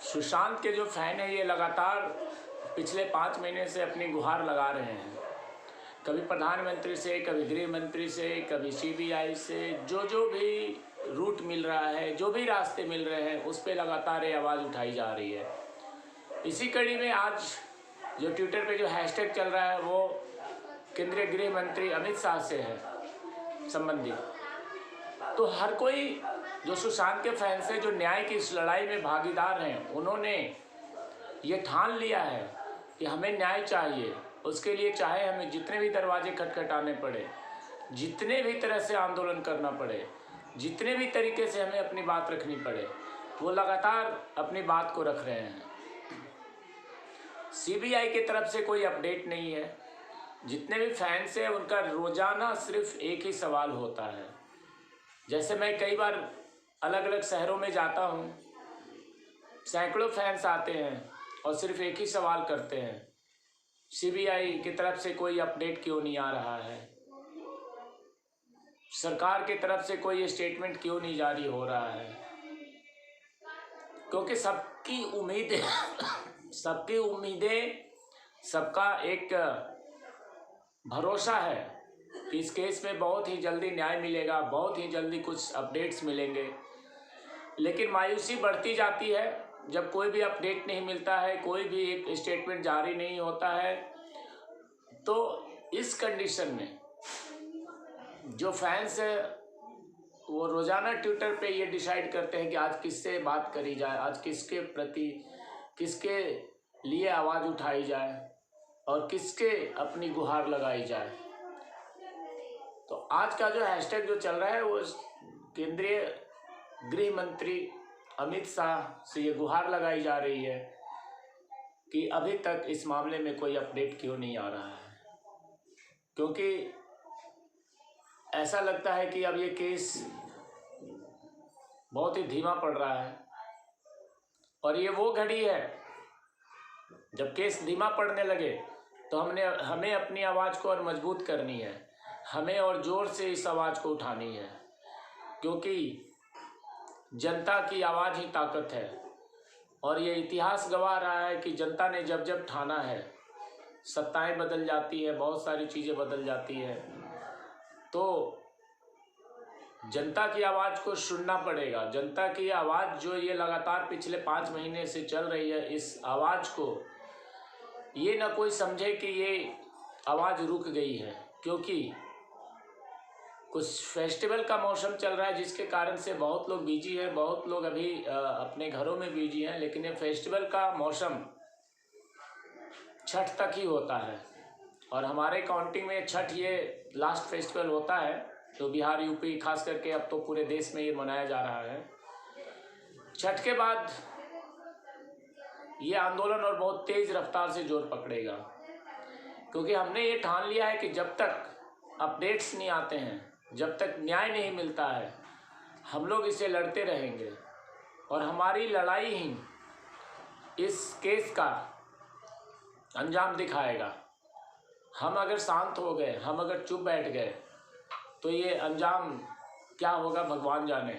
सुशांत के जो फैन हैं ये लगातार पिछले 5 महीने से अपनी गुहार लगा रहे हैं। कभी प्रधानमंत्री से, कभी गृह मंत्री से, कभी सीबीआई से, जो भी रूट मिल रहा है, जो भी रास्ते मिल रहे हैं, उस पर लगातार ये आवाज़ उठाई जा रही है। इसी कड़ी में आज जो ट्विटर पे जो हैशटैग चल रहा है वो केंद्रीय गृह मंत्री अमित शाह से है संबंधित। तो हर कोई जो सुशांत के फैंस हैं, जो न्याय की इस लड़ाई में भागीदार हैं, उन्होंने ये ठान लिया है कि हमें न्याय चाहिए। उसके लिए चाहे हमें जितने भी दरवाजे खटखटाने पड़े, जितने भी तरह से आंदोलन करना पड़े, जितने भी तरीके से हमें अपनी बात रखनी पड़े, वो लगातार अपनी बात को रख रहे हैं। सीबीआई की तरफ से कोई अपडेट नहीं है। जितने भी फैंस हैं उनका रोज़ाना सिर्फ एक ही सवाल होता है। जैसे मैं कई बार अलग अलग शहरों में जाता हूँ, सैकड़ों फैंस आते हैं और सिर्फ एक ही सवाल करते हैं, सीबीआई की तरफ से कोई अपडेट क्यों नहीं आ रहा है, सरकार की तरफ से कोई स्टेटमेंट क्यों नहीं जारी हो रहा है। क्योंकि सबकी उम्मीदें सबका एक भरोसा है कि इस केस में बहुत ही जल्दी न्याय मिलेगा, बहुत ही जल्दी कुछ अपडेट्स मिलेंगे। लेकिन मायूसी बढ़ती जाती है जब कोई भी अपडेट नहीं मिलता है, कोई भी एक स्टेटमेंट जारी नहीं होता है। तो इस कंडीशन में जो फैंस है वो रोज़ाना ट्विटर पे ये डिसाइड करते हैं कि आज किससे बात करी जाए, आज किसके प्रति, किसके लिए आवाज़ उठाई जाए और किसके अपनी गुहार लगाई जाए। तो आज का जो हैशटैग जो चल रहा है वो केंद्रीय गृह मंत्री अमित शाह से ये गुहार लगाई जा रही है कि अभी तक इस मामले में कोई अपडेट क्यों नहीं आ रहा है। क्योंकि ऐसा लगता है कि अब ये केस बहुत ही धीमा पड़ रहा है और ये वो घड़ी है जब केस धीमा पड़ने लगे तो हमें अपनी आवाज़ को और मजबूत करनी है, हमें और ज़ोर से इस आवाज़ को उठानी है। क्योंकि जनता की आवाज़ ही ताकत है और ये इतिहास गवाह रहा है कि जनता ने जब जब ठाना है, सत्ताएं बदल जाती है, बहुत सारी चीज़ें बदल जाती है। तो जनता की आवाज़ को सुनना पड़ेगा। जनता की आवाज़ जो ये लगातार पिछले 5 महीने से चल रही है, इस आवाज़ को ये ना कोई समझे कि ये आवाज़ रुक गई है। क्योंकि कुछ फेस्टिवल का मौसम चल रहा है जिसके कारण से बहुत लोग बिजी हैं, बहुत लोग अभी अपने घरों में बिजी हैं। लेकिन ये फेस्टिवल का मौसम छठ तक ही होता है और हमारे काउंटिंग में छठ ये लास्ट फेस्टिवल होता है। तो बिहार, यूपी, खास करके अब तो पूरे देश में ये मनाया जा रहा है। छठ के बाद ये आंदोलन और बहुत तेज़ रफ्तार से जोर पकड़ेगा। क्योंकि हमने ये ठान लिया है कि जब तक अपडेट्स नहीं आते हैं, जब तक न्याय नहीं मिलता है, हम लोग इसे लड़ते रहेंगे और हमारी लड़ाई ही इस केस का अंजाम दिखाएगा। हम अगर शांत हो गए, हम अगर चुप बैठ गए तो ये अंजाम क्या होगा भगवान जाने।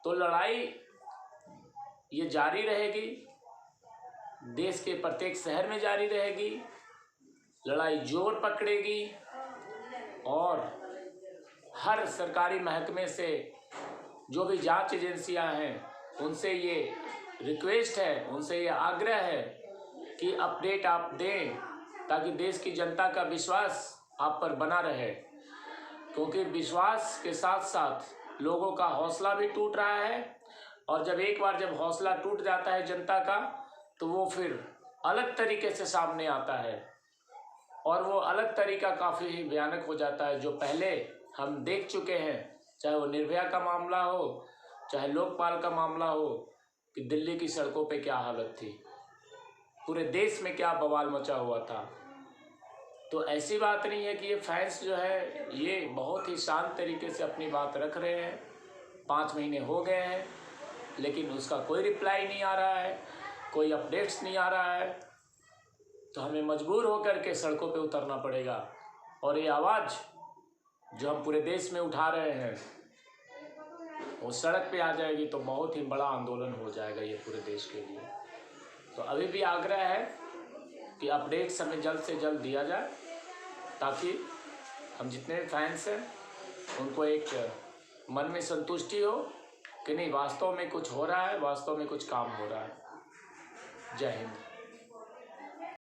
तो लड़ाई ये जारी रहेगी, देश के प्रत्येक शहर में जारी रहेगी, लड़ाई जोर पकड़ेगी और हर सरकारी महकमे से जो भी जांच एजेंसियां हैं उनसे ये रिक्वेस्ट है, उनसे ये आग्रह है कि अपडेट आप दें ताकि देश की जनता का विश्वास आप पर बना रहे। क्योंकि विश्वास के साथ साथ लोगों का हौसला भी टूट रहा है और जब हौसला टूट जाता है जनता का तो वो फिर अलग तरीके से सामने आता है और वो अलग तरीका काफ़ी ही भयानक हो जाता है। जो पहले हम देख चुके हैं, चाहे वो निर्भया का मामला हो, चाहे लोकपाल का मामला हो, कि दिल्ली की सड़कों पे क्या हालत थी, पूरे देश में क्या बवाल मचा हुआ था। तो ऐसी बात नहीं है कि ये फैंस जो है ये बहुत ही शांत तरीके से अपनी बात रख रहे हैं। 5 महीने हो गए हैं लेकिन उसका कोई रिप्लाई नहीं आ रहा है, कोई अपडेट्स नहीं आ रहा है। तो हमें मजबूर होकर के सड़कों पे उतरना पड़ेगा और ये आवाज़ जो हम पूरे देश में उठा रहे हैं वो सड़क पे आ जाएगी तो बहुत ही बड़ा आंदोलन हो जाएगा ये पूरे देश के लिए। तो अभी भी आग्रह है कि अपडेट्स हमें जल्द से जल्द दिया जाए, ताकि हम जितने फैंस हैं उनको एक मन में संतुष्टि हो कि नहीं, वास्तव में कुछ हो रहा है, वास्तव में कुछ काम हो रहा है। जय हिंद।